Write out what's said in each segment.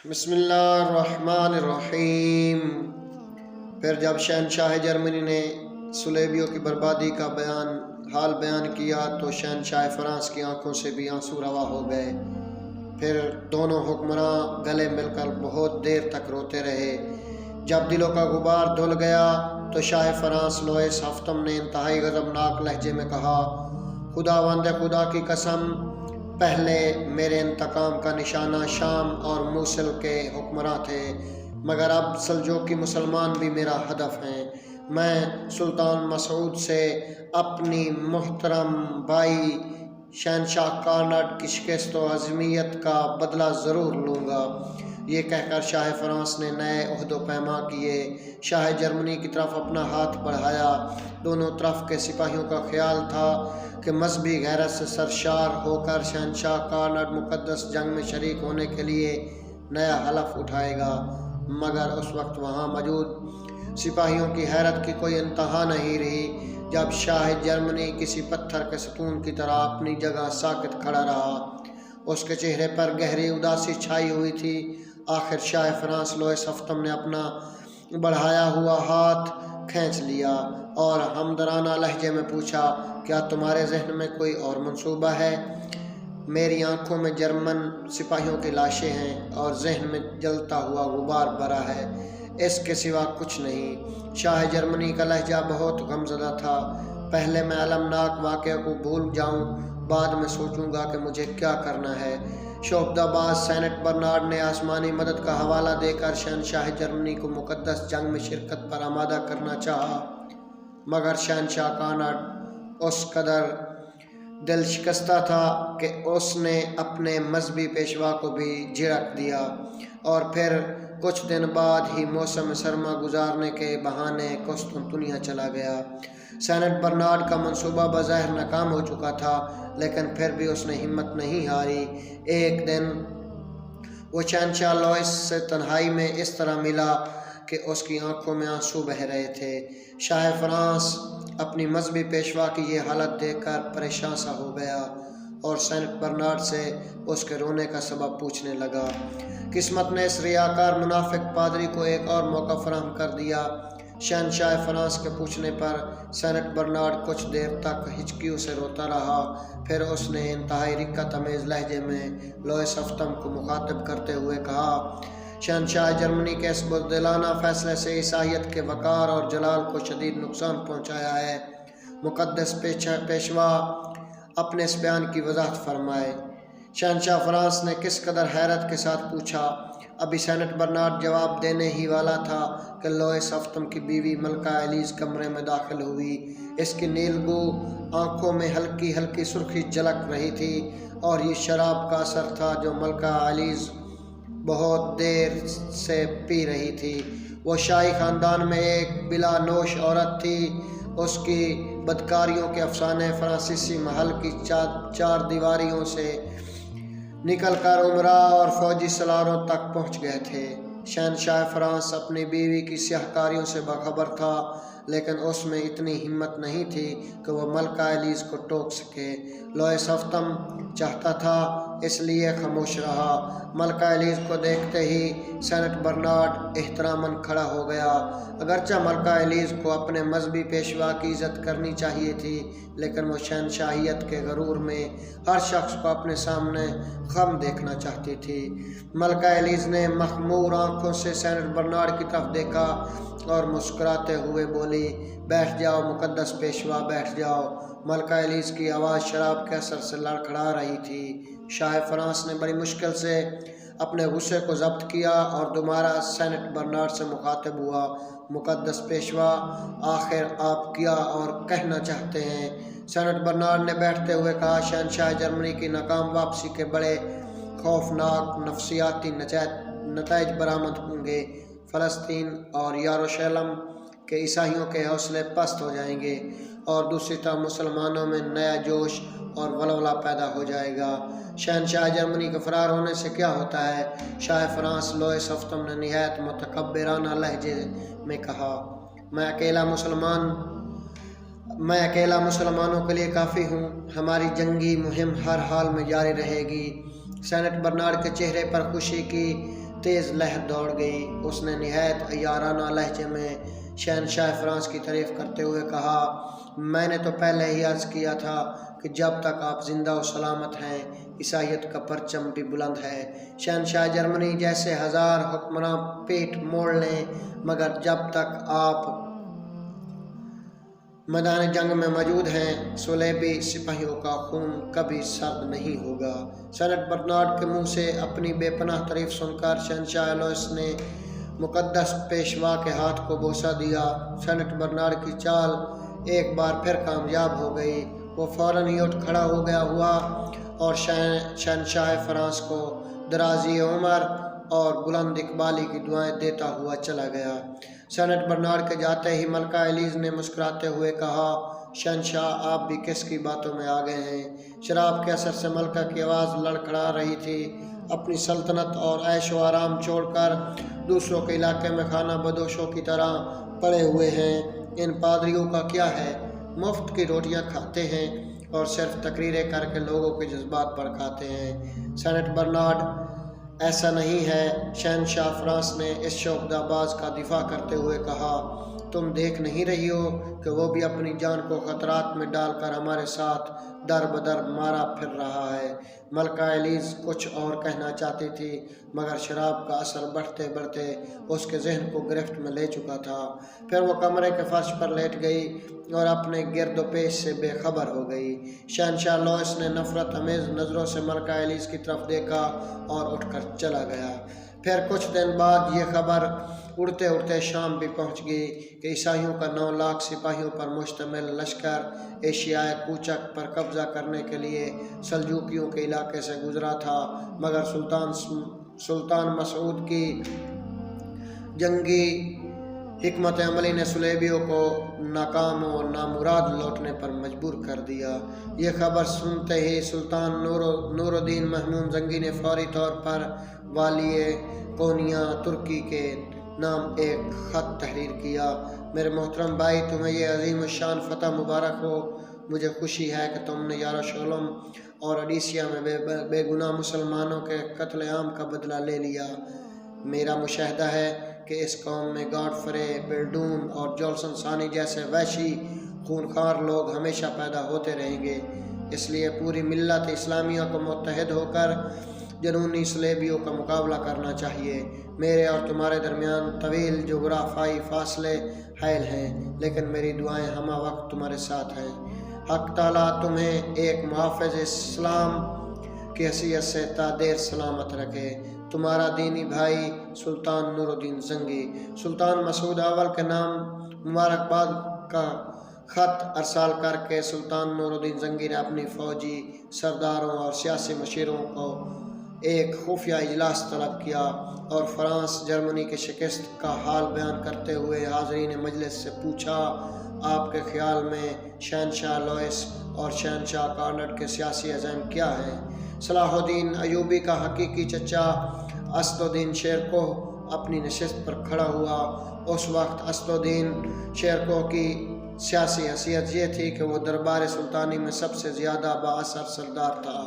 بسم اللہ الرحمن الرحیم۔ پھر جب شہنشاہ جرمنی نے صلیبیوں کی بربادی کا حال بیان کیا تو شہنشاہ فرانس کی آنکھوں سے بھی آنسو روا ہو گئے۔ پھر دونوں حکمراں گلے مل کر بہت دیر تک روتے رہے۔ جب دلوں کا غبار دھل گیا تو شاہ فرانس لوئس ہفتم نے انتہائی غضبناک لہجے میں کہا، خداوند خدا کی قسم، پہلے میرے انتقام کا نشانہ شام اور موصل کے حکمراں تھے، مگر اب سلجوقی مسلمان بھی میرا ہدف ہیں۔ میں سلطان مسعود سے اپنی محترم بھائی شہنشاہ کارناٹ کی شکست و عظمیت کا بدلہ ضرور لوں گا۔ یہ کہہ کر شاہ فرانس نے نئے عہد و پیما کیے۔ شاہ جرمنی کی طرف اپنا ہاتھ بڑھایا۔ دونوں طرف کے سپاہیوں کا خیال تھا کہ مذہبی غیرت سے سرشار ہو کر شہنشاہ کارناٹ مقدس جنگ میں شریک ہونے کے لیے نیا حلف اٹھائے گا، مگر اس وقت وہاں موجود سپاہیوں کی حیرت کی کوئی انتہا نہیں رہی جب شاہ جرمنی کسی پتھر کے ستون کی طرح اپنی جگہ ساکت کھڑا رہا۔ اس کے چہرے پر گہری اداسی چھائی ہوئی تھی۔ آخر شاہ فرانس لوئس ہفتم نے اپنا بڑھایا ہوا ہاتھ کھینچ لیا اور ہمدردانہ لہجے میں پوچھا، کیا تمہارے ذہن میں کوئی اور منصوبہ ہے؟ میری آنکھوں میں جرمن سپاہیوں کی لاشیں ہیں اور ذہن میں جلتا ہوا غبار بھرا ہے، اس کے سوا کچھ نہیں۔ شاہ جرمنی کا لہجہ بہت غمزدہ تھا۔ پہلے میں المناک واقعہ کو بھول جاؤں، بعد میں سوچوں گا کہ مجھے کیا کرنا ہے۔ شعبدہ باز سینٹ برنارڈ نے آسمانی مدد کا حوالہ دے کر شہنشاہ جرمنی کو مقدس جنگ میں شرکت پر آمادہ کرنا چاہا، مگر شہنشاہ کارناٹ اس قدر دل شکستہ تھا کہ اس نے اپنے مذہبی پیشوا کو بھی جھڑک دیا اور پھر کچھ دن بعد ہی موسم سرما گزارنے کے بہانے قسطنطنیہ چلا گیا۔ سینٹ برنارڈ کا منصوبہ بظاہر ناکام ہو چکا تھا، لیکن پھر بھی اس نے ہمت نہیں ہاری۔ ایک دن وہ شہنشاہ لوئس سے تنہائی میں اس طرح ملا کہ اس کی آنکھوں میں آنسو بہہ رہے تھے۔ شاہ فرانس اپنی مذہبی پیشوا کی یہ حالت دیکھ کر پریشان سا ہو گیا اور سینٹ برنارڈ سے اس کے رونے کا سبب پوچھنے لگا۔ قسمت نے اس ریاکار منافق پادری کو ایک اور موقع فراہم کر دیا۔ شہنشاہ فرانس کے پوچھنے پر سینٹ برنارڈ کچھ دیر تک ہچکیوں سے روتا رہا، پھر اس نے انتہائی رقت آمیز لہجے میں لوئس ہفتم کو مخاطب کرتے ہوئے کہا، شہنشاہ جرمنی کے اس بزدلانہ فیصلے سے عیسائیت کے وقار اور جلال کو شدید نقصان پہنچایا ہے۔ مقدس پیشوا اپنے اس بیان کی وضاحت فرمائے۔ شہنشاہ فرانس نے کس قدر حیرت کے ساتھ پوچھا۔ ابھی سینٹ برنارڈ جواب دینے ہی والا تھا کہ لوئس ہفتم کی بیوی ملکہ ایلیز کمرے میں داخل ہوئی۔ اس کی نیلگوں آنکھوں میں ہلکی ہلکی سرخی جھلک رہی تھی اور یہ شراب کا اثر تھا جو ملکہ ایلیز بہت دیر سے پی رہی تھی۔ وہ شاہی خاندان میں ایک بلا نوش عورت تھی۔ اس کی بدکاریوں کے افسانے فرانسیسی محل کی چار دیواریوں سے نکل کر عمرہ اور فوجی سالاروں تک پہنچ گئے تھے۔ شہنشاہ فرانس اپنی بیوی کی سیاہکاریوں سے باخبر تھا، لیکن اس میں اتنی ہمت نہیں تھی کہ وہ ملکہ ایلیز کو ٹوک سکے۔ لوئس ہفتم چاہتا تھا، اس لیے خاموش رہا۔ ملکہ ایلیز کو دیکھتے ہی سینٹ برنارڈ احتراماً کھڑا ہو گیا۔ اگرچہ ملکہ ایلیز کو اپنے مذہبی پیشوا کی عزت کرنی چاہیے تھی، لیکن وہ شہنشاہیت کے غرور میں ہر شخص کو اپنے سامنے خم دیکھنا چاہتی تھی۔ ملکہ ایلیز نے مخمور آنکھوں سے سینٹ برنارڈ کی طرف دیکھا اور مسکراتے ہوئے بولی، بیٹھ جاؤ مقدس پیشوا، بیٹھ جاؤ۔ ملکہ ایلیز کی آواز شراب کے اثر سے لڑکھڑا رہی تھی۔ شاہ فرانس نے بڑی مشکل سے اپنے غصے کو ضبط کیا اور دوبارہ سینٹ برنارڈ سے مخاطب ہوا، مقدس پیشوا، آخر آپ کیا اور کہنا چاہتے ہیں؟ سینٹ برنارڈ نے بیٹھتے ہوئے کہا، شہنشاہ جرمنی کی ناکام واپسی کے بڑے خوفناک نفسیاتی نتائج برآمد ہوں گے۔ فلسطین اور یروشلم کے عیسائیوں کے حوصلے پست ہو جائیں گے اور دوسری طرف مسلمانوں میں نیا جوش اور ولولہ پیدا ہو جائے گا۔ شہنشاہ جرمنی کے فرار ہونے سے کیا ہوتا ہے؟ شاہ فرانس لوئس ہفتم نے نہایت متکبرانہ لہجے میں کہا، میں اکیلا مسلمانوں کے لیے کافی ہوں۔ ہماری جنگی مہم ہر حال میں جاری رہے گی۔ سینٹ برنارڈ کے چہرے پر خوشی کی تیز لہر دوڑ گئی۔ اس نے نہایت عیارانہ لہجے میں شہنشاہ فرانس کی تعریف کرتے ہوئے کہا، میں نے تو پہلے ہی عرض کیا تھا کہ جب تک آپ زندہ و سلامت ہیں عیسائیت کا پرچم بھی بلند ہے۔ شہنشاہ جرمنی جیسے ہزار حکمراں پیٹ موڑ لیں، مگر جب تک آپ میدان جنگ میں موجود ہیں صلیبی سپاہیوں کا خون کبھی سرد نہیں ہوگا۔ سینٹ برنارڈ کے منہ سے اپنی بے پناہ تعریف سن کر شہنشاہ الوئس نے مقدس پیشوا کے ہاتھ کو بوسہ دیا۔ سینٹ برنارڈ کی چال ایک بار پھر کامیاب ہو گئی۔ وہ فوراً ہی اٹھ کھڑا ہو گیا ہوا اور شہنشاہ فرانس کو درازی عمر اور بلند اقبالی کی دعائیں دیتا ہوا چلا گیا۔ سینٹ برنارڈ کے جاتے ہی ملکہ ایلیز نے مسکراتے ہوئے کہا، شہنشاہ آپ بھی کس کی باتوں میں آ گئے ہیں؟ شراب کے اثر سے ملکہ کی آواز لڑکھڑا رہی تھی۔ اپنی سلطنت اور عیش و آرام چھوڑ کر دوسروں کے علاقے میں خانہ بدوشوں کی طرح پڑے ہوئے ہیں۔ ان پادریوں کا کیا ہے؟ مفت کی روٹیاں کھاتے ہیں اور صرف تقریریں کر کے لوگوں کے جذبات بھڑکاتے ہیں۔ سینٹ برنارڈ ایسا نہیں ہے، شہنشاہ فرانس نے اس شوخدہ باز کا دفاع کرتے ہوئے کہا، تم دیکھ نہیں رہی ہو کہ وہ بھی اپنی جان کو خطرات میں ڈال کر ہمارے ساتھ در بدر مارا پھر رہا ہے۔ ملکہ ایلیز کچھ اور کہنا چاہتی تھی، مگر شراب کا اثر بڑھتے بڑھتے اس کے ذہن کو گرفت میں لے چکا تھا۔ پھر وہ کمرے کے فرش پر لیٹ گئی اور اپنے گرد و پیش سے بے خبر ہو گئی۔ شہنشاہ لوئس نے نفرت آمیز نظروں سے ملکہ ایلیز کی طرف دیکھا اور اٹھ کر چلا گیا۔ پھر کچھ دن بعد یہ خبر اڑتے اڑتے شام بھی پہنچ گئی کہ عیسائیوں کا 9 لاکھ سپاہیوں پر مشتمل لشکر ایشیائے کوچک پر قبضہ کرنے کے لیے سلجوقیوں کے علاقے سے گزرا تھا، مگر سلطان مسعود کی جنگی حکمت عملی نے صلیبیوں کو ناکام و نامراد لوٹنے پر مجبور کر دیا۔ یہ خبر سنتے ہی سلطان نور الدین محمود زنگی نے فوری طور پر والی کونیا ترکی کے نام ایک خط تحریر کیا۔ میرے محترم بھائی، تمہیں یہ عظیم الشان فتح مبارک ہو۔ مجھے خوشی ہے کہ تم نے یروشلم اور اڈیسیا میں بے گناہ مسلمانوں کے قتل عام کا بدلہ لے لیا۔ میرا مشاہدہ ہے کہ اس قوم میں گاڈفرے، بیلڈون اور جولسن ثانی جیسے وحشی خونخوار لوگ ہمیشہ پیدا ہوتے رہیں گے۔ اس لیے پوری ملت اسلامیہ کو متحد ہو کر جنونی صلیبیوں کا مقابلہ کرنا چاہیے۔ میرے اور تمہارے درمیان طویل جغرافیائی فاصلے حائل ہیں، لیکن میری دعائیں ہمہ وقت تمہارے ساتھ ہیں۔ حق تعالیٰ تمہیں ایک محافظ اسلام کی حیثیت سے تا دیر سلامت رکھے۔ تمہارا دینی بھائی سلطان نور الدین زنگی۔ سلطان مسعود اول کے نام مبارکباد کا خط ارسال کر کے سلطان نور الدین زنگی نے اپنی فوجی سرداروں اور سیاسی مشیروں کو ایک خفیہ اجلاس طلب کیا اور فرانس جرمنی کی شکست کا حال بیان کرتے ہوئے حاضرین مجلس سے پوچھا، آپ کے خیال میں شہنشاہ لوئس اور شہنشاہ کارنٹ کے سیاسی عزائم کیا ہیں؟ صلاح الدین ایوبی کا حقیقی چچا اسد الدین شیرکوہ اپنی نشست پر کھڑا ہوا۔ اس وقت اسد الدین شیرکوہ کی سیاسی حیثیت یہ تھی کہ وہ دربار سلطانی میں سب سے زیادہ بااثر سردار تھا۔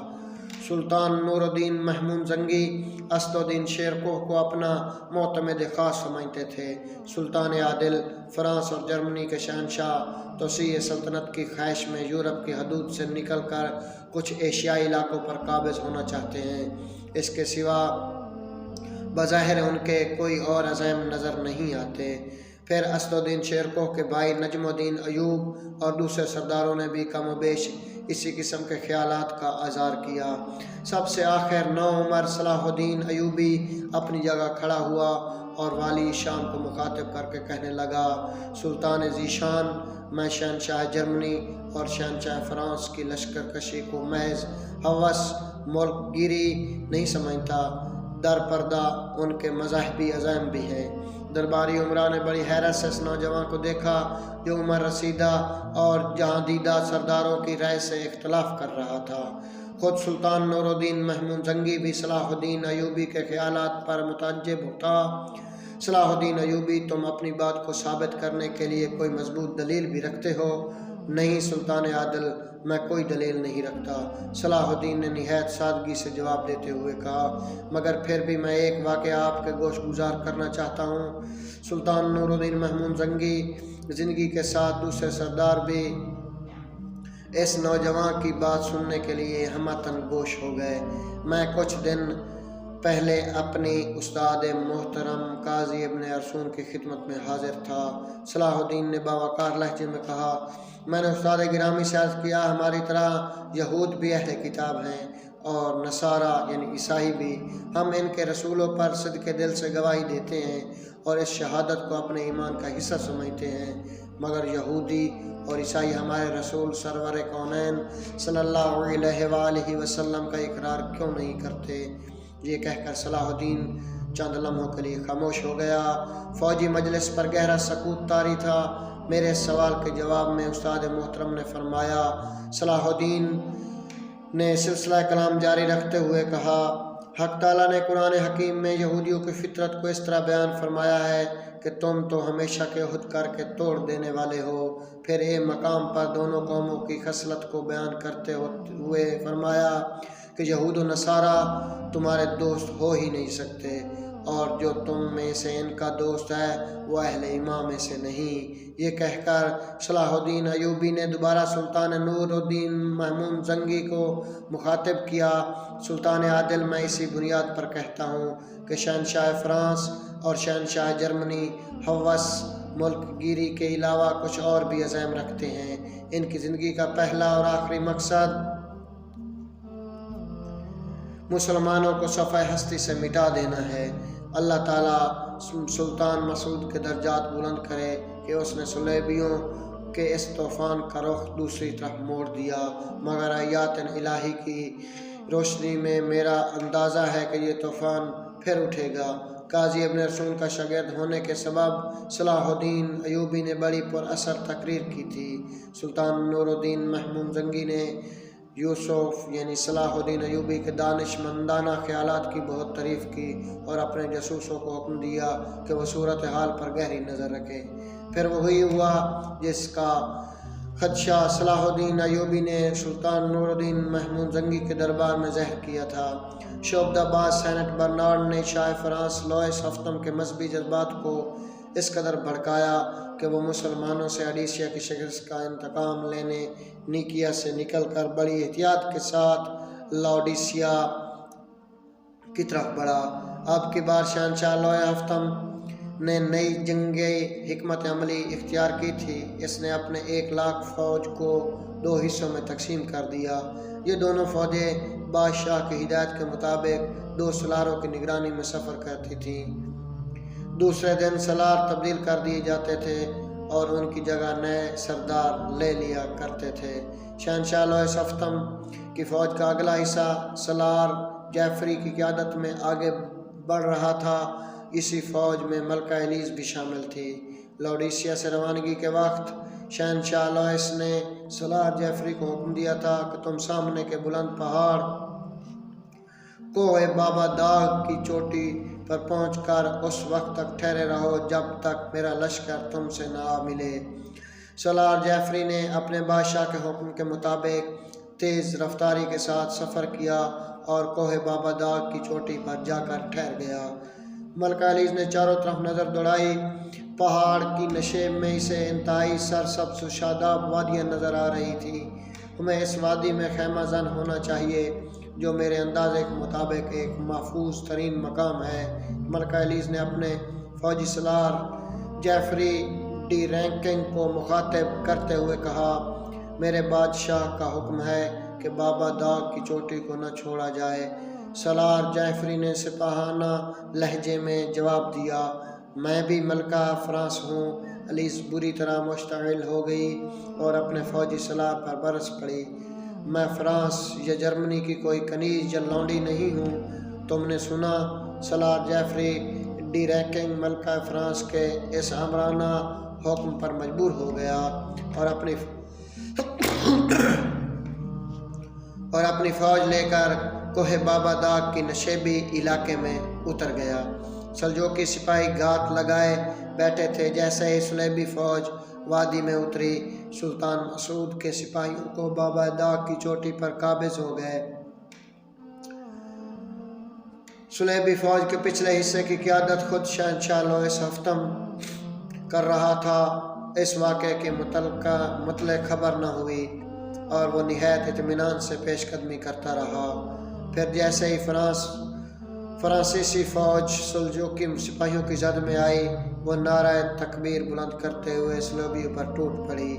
سلطان نور الدین محمود زنگی اسد الدین شیرکوہ کو اپنا معتمد خاص سمجھتے تھے۔ سلطان عادل فرانس اور جرمنی کے شہنشاہ توسیع سلطنت کی خواہش میں یورپ کی حدود سے نکل کر کچھ ایشیائی علاقوں پر قابض ہونا چاہتے ہیں۔ اس کے سوا بظاہر ان کے کوئی اور عزائم نظر نہیں آتے۔ پھر اسد الدین شیرکوہ کے بھائی نجم الدین ایوب اور دوسرے سرداروں نے بھی کم و بیش اسی قسم کے خیالات کا اظہار کیا۔ سب سے آخر نوعمر صلاح الدین ایوبی اپنی جگہ کھڑا ہوا اور والی شام کو مخاطب کر کے کہنے لگا، سلطان ذیشان، میں شہنشاہ جرمنی اور شہنشاہ فرانس کی لشکر کشی کو محض ہوس ملک گیری نہیں سمجھتا، در پردہ ان کے مذہبی عزائم بھی ہیں۔ درباری عمرہ نے بڑی حیرت سے اس نوجوان کو دیکھا جو عمر رسیدہ اور جہاں دیدہ سرداروں کی رائے سے اختلاف کر رہا تھا۔ خود سلطان نور الدین محمود زنگی بھی صلاح الدین ایوبی کے خیالات پر متعجب تھا۔ صلاح الدین ایوبی، تم اپنی بات کو ثابت کرنے کے لیے کوئی مضبوط دلیل بھی رکھتے ہو؟ نہیں سلطان عادل، میں کوئی دلیل نہیں رکھتا۔ صلاح الدین نے نہایت سادگی سے جواب دیتے ہوئے کہا، مگر پھر بھی میں ایک واقعہ آپ کے گوش گزار کرنا چاہتا ہوں۔ سلطان نور الدین محمود زنگی کے ساتھ دوسرے سردار بھی اس نوجوان کی بات سننے کے لیے ہمتن گوش ہو گئے۔ میں کچھ دن پہلے اپنی استاد محترم قاضی ابن ارسون کی خدمت میں حاضر تھا۔ صلاح الدین نے باوقار لہجے میں کہا، میں نے استاد گرامی سے عرض کیا، ہماری طرح یہود بھی اہل کتاب ہیں اور نصارہ یعنی عیسائی بھی۔ ہم ان کے رسولوں پر صدق دل سے گواہی دیتے ہیں اور اس شہادت کو اپنے ایمان کا حصہ سمجھتے ہیں، مگر یہودی اور عیسائی ہمارے رسول سرور کونین صلی اللہ علیہ وآلہ وسلم کا اقرار کیوں نہیں کرتے؟ یہ کہہ کر صلاح الدین چند لمحوں کے لیے خاموش ہو گیا۔ فوجی مجلس پر گہرا سکوت طاری تھا۔ میرے سوال کے جواب میں استاد محترم نے فرمایا۔ صلاح الدین نے سلسلہ کلام جاری رکھتے ہوئے کہا، حق تعالیٰ نے قرآن حکیم میں یہودیوں کی فطرت کو اس طرح بیان فرمایا ہے کہ تم تو ہمیشہ کے عہد کر کے توڑ دینے والے ہو۔ پھر اے مقام پر دونوں قوموں کی خصلت کو بیان کرتے ہوئے فرمایا کہ یہود و نصارہ تمہارے دوست ہو ہی نہیں سکتے، اور جو تم میں سے ان کا دوست ہے وہ اہل ایمان میں سے نہیں۔ یہ کہہ کر صلاح الدین ایوبی نے دوبارہ سلطان نور الدین محمود زنگی کو مخاطب کیا، سلطان عادل، میں اسی بنیاد پر کہتا ہوں کہ شہنشاہ فرانس اور شہنشاہ جرمنی ہوس ملک گیری کے علاوہ کچھ اور بھی عزائم رکھتے ہیں۔ ان کی زندگی کا پہلا اور آخری مقصد مسلمانوں کو صفحہ ہستی سے مٹا دینا ہے۔ اللہ تعالیٰ سلطان مسعود کے درجات بلند کرے کہ اس نے صلیبیوں کے اس طوفان کا رخ دوسری طرف موڑ دیا، مگر آیات الہی کی روشنی میں میرا اندازہ ہے کہ یہ طوفان پھر اٹھے گا۔ قاضی ابن ارسون کا شاگرد ہونے کے سبب صلاح الدین ایوبی نے بڑی پر اثر تقریر کی تھی۔ سلطان نور الدین محمود زنگی نے یوسف یعنی صلاح الدین ایوبی کے دانشمندانہ خیالات کی بہت تعریف کی اور اپنے جاسوسوں کو حکم دیا کہ وہ صورتحال پر گہری نظر رکھے۔ پھر وہی ہوا جس کا خدشہ صلاح الدین ایوبی نے سلطان نور الدین محمود زنگی کے دربار میں ظاہر کیا تھا۔ شعبدہ باز سینٹ برنارڈ نے شاہ فرانس لوئس ہفتم کے مذہبی جذبات کو اس قدر بھڑکایا کہ وہ مسلمانوں سے اڈیشیا کی شکست کا انتقام لینے نیکیا سے نکل کر بڑی احتیاط کے ساتھ لاؤڈیسیا کی طرف بڑھا۔ اب کی بار شہنشاہ لوئے ہفتم نے نئی جنگی حکمت عملی اختیار کی تھی۔ اس نے اپنے 1,00,000 فوج کو 2 حصوں میں تقسیم کر دیا۔ یہ دونوں فوجیں بادشاہ کی ہدایت کے مطابق 2 سالاروں کی نگرانی میں سفر کرتی تھیں۔ دوسرے دن سالار تبدیل کر دیے جاتے تھے اور ان کی جگہ نئے سردار لے لیا کرتے تھے۔ شہنشاہ لوئس ہفتم کی فوج کا اگلا حصہ سالار جیفری کی قیادت میں آگے بڑھ رہا تھا۔ اسی فوج میں ملکہ ایلیز بھی شامل تھی۔ لاؤڈیسیا سے روانگی کے وقت شہنشاہ لوئس نے سالار جیفری کو حکم دیا تھا کہ تم سامنے کے بلند پہاڑ کوہ بابا داغ کی چوٹی پر پہنچ کر اس وقت تک ٹھہرے رہو جب تک میرا لشکر تم سے نہ ملے۔ سالار جیفری نے اپنے بادشاہ کے حکم کے مطابق تیز رفتاری کے ساتھ سفر کیا اور کوہ بابا داغ کی چوٹی پر جا کر ٹھہر گیا۔ ملکہ ایلیز نے چاروں طرف نظر دوڑائی۔ پہاڑ کی نشیب میں اسے انتہائی سرسبز و شاداب وادیاں نظر آ رہی تھی۔ ہمیں اس وادی میں خیمہ زن ہونا چاہیے، جو میرے اندازے کے مطابق ایک محفوظ ترین مقام ہے۔ ملکہ ایلیز نے اپنے فوجی سالار جیفری ڈی رینکنگ کو مخاطب کرتے ہوئے کہا، میرے بادشاہ کا حکم ہے کہ بابا داغ کی چوٹی کو نہ چھوڑا جائے۔ سالار جیفری نے سپاہانہ لہجے میں جواب دیا، میں بھی ملکہ فرانس ہوں۔ ایلیز بری طرح مشتعل ہو گئی اور اپنے فوجی سالار پر برس پڑی، میں فرانس یا جرمنی کی کوئی کنیز یا لونڈی نہیں ہوں۔ تم نے سنا؟ سالار جیفری ڈی رینکنگ ملکہ فرانس کے اس آمرانہ حکم پر مجبور ہو گیا اور اپنی فوج لے کر کوہ بابا داغ کی نشیبی علاقے میں اتر گیا۔ سلجوقی سپاہی گھات لگائے بیٹھے تھے۔ جیسے ہی صلیبی فوج وادی میں اتری۔ سلطان مسعود کے سپاہیوں کو بابا داغ کی چوٹی پر قابض ہو گئے۔ صلیبی فوج کے پچھلے حصے کی قیادت خود شہنشاہ لوئس ہفتم کر رہا تھا۔ اس واقعے کی متعلق خبر نہ ہوئی اور وہ نہایت اطمینان سے پیش قدمی کرتا رہا۔ پھر جیسے ہی فرانسیسی فوج سلجوقی سپاہیوں کی زد میں آئی، وہ نعرہ تکبیر بلند کرتے ہوئے صلیبیوں پر ٹوٹ پڑی۔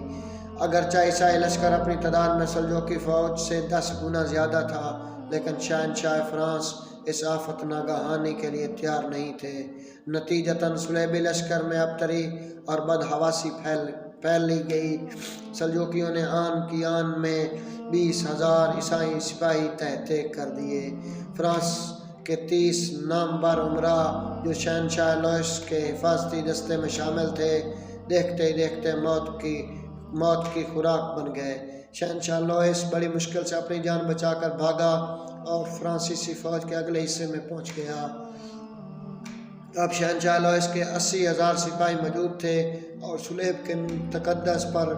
اگرچہ عیسائی لشکر اپنی تعداد میں سلجوقی فوج سے 10 گنا زیادہ تھا، لیکن شہنشاہ فرانس اس آفت ناگہانی کے لیے تیار نہیں تھے۔ نتیجتاً صلیبی لشکر میں ابتری اور بدحواسی پھیل لی گئی۔ سلجوقیوں نے آن کی آن میں 20,000 عیسائی سپاہی تہہ تیگ کر دیے۔ فرانس کے 30 نامور امراء جو شہنشاہ لوئس کے حفاظتی دستے میں شامل تھے، دیکھتے ہی دیکھتے موت کی خوراک بن گئے۔ شہنشاہ لوئس بڑی مشکل سے اپنی جان بچا کر بھاگا اور فرانسیسی فوج کے اگلے حصے میں پہنچ گیا۔ اب شہنشاہ لوئس کے 80,000 سپاہی موجود تھے اور صلیب کے تقدس پر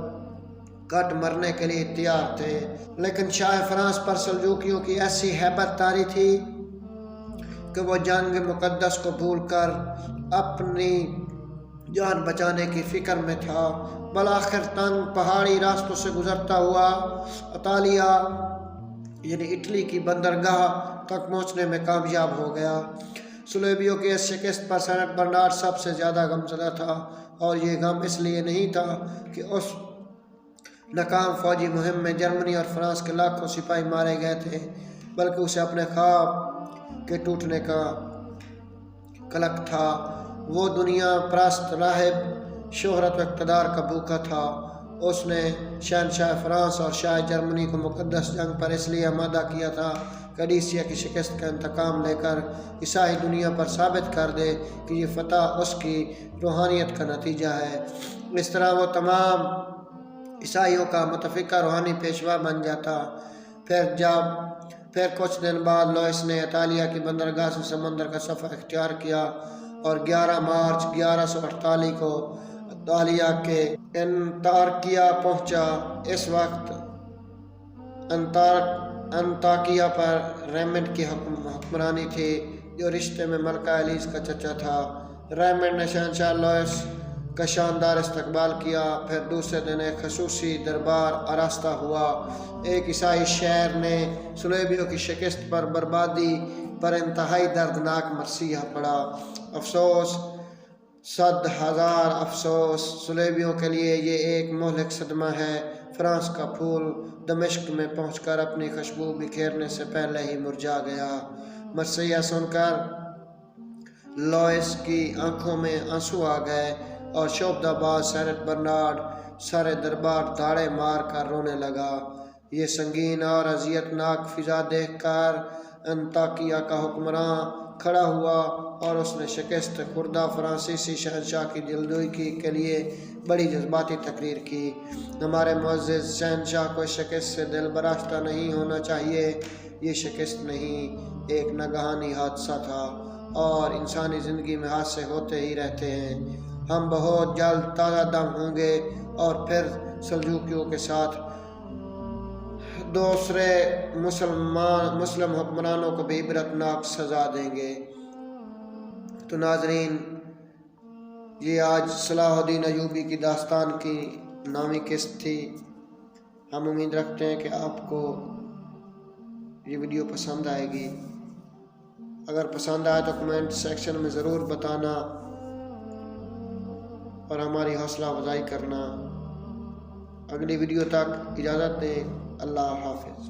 کٹ مرنے کے لیے تیار تھے، لیکن شاہ فرانس پر سلجوقیوں کی ایسی ہیبت طاری تھی کہ وہ جنگ مقدس کو بھول کر اپنی جان بچانے کی فکر میں تھا۔ بالآخر تنگ پہاڑی راستوں سے گزرتا ہوا اطالیہ یعنی اٹلی کی بندرگاہ تک پہنچنے میں کامیاب ہو گیا۔ صلیبیوں کی اس شکست پر سینٹ برنارڈ سب سے زیادہ غمزدہ تھا، اور یہ غم اس لیے نہیں تھا کہ اس ناکام فوجی مہم میں جرمنی اور فرانس کے لاکھوں سپاہی مارے گئے تھے، بلکہ اسے اپنے خواب کے ٹوٹنے کا قلق تھا۔ وہ دنیا پرست راہب شہرت و اقتدار کا بھوکا تھا۔ اس نے شہنشاہ فرانس اور شاہ جرمنی کو مقدس جنگ پر اس لیے آمادہ کیا تھا کہ کلیسیا کی شکست کا انتقام لے کر عیسائی دنیا پر ثابت کر دے کہ یہ فتح اس کی روحانیت کا نتیجہ ہے۔ اس طرح وہ تمام عیسائیوں کا متفقہ روحانی پیشوا بن جاتا۔ پھر کچھ دن بعد لوئس نے اطالیہ کی بندرگاہ سے سمندر کا سفر اختیار کیا اور 11 مارچ 1148 کو اطالیہ کے انطاکیہ پہنچا۔ اس وقت انطاکیہ پر ریمنڈ کی حکمرانی تھی، جو رشتے میں ملکہ ایلیز کا چچا تھا۔ ریمنڈ نے شہنشاہ لوئس کا شاندار استقبال کیا۔ پھر دوسرے دن ایک خصوصی دربار آراستہ ہوا۔ ایک عیسائی شہر نے صلیبیوں کی شکست پر بربادی پر انتہائی دردناک مرثیہ پڑھا۔ افسوس، 100,000 افسوس! صلیبیوں کے لیے یہ ایک مہلک صدمہ ہے۔ فرانس کا پھول دمشق میں پہنچ کر اپنی خوشبو بکھیرنے سے پہلے ہی مرجھا گیا۔ مرثیہ سن کر لوئس کی آنکھوں میں آنسو آ گئے اور شعبدہ باز سینٹ برنارڈ سارے دربار داڑے مار کر رونے لگا۔ یہ سنگین اور اذیت ناک فضا دیکھ کر انطاکیہ کا حکمراں کھڑا ہوا اور اس نے شکست خوردہ فرانسیسی شہنشاہ کی دلجوئی کے لیے بڑی جذباتی تقریر کی۔ ہمارے معزز شہنشاہ کو اس شکست سے دل برآشفتہ نہیں ہونا چاہیے۔ یہ شکست نہیں، ایک ناگہانی حادثہ تھا، اور انسانی زندگی میں حادثے ہوتے ہی رہتے ہیں۔ ہم بہت جلد تازہ دم ہوں گے اور پھر سلجوقیوں کے ساتھ دوسرے مسلم حکمرانوں کو بھی عبرتناک سزا دیں گے۔ تو ناظرین، یہ آج صلاح الدین ایوبی کی داستان کی 9ویں قسط تھی۔ ہم امید رکھتے ہیں کہ آپ کو یہ ویڈیو پسند آئے گی۔ اگر پسند آئے تو کمنٹ سیکشن میں ضرور بتانا اور ہماری حوصلہ افزائی کرنا۔ اگلی ویڈیو تک اجازت دیں۔ اللہ حافظ۔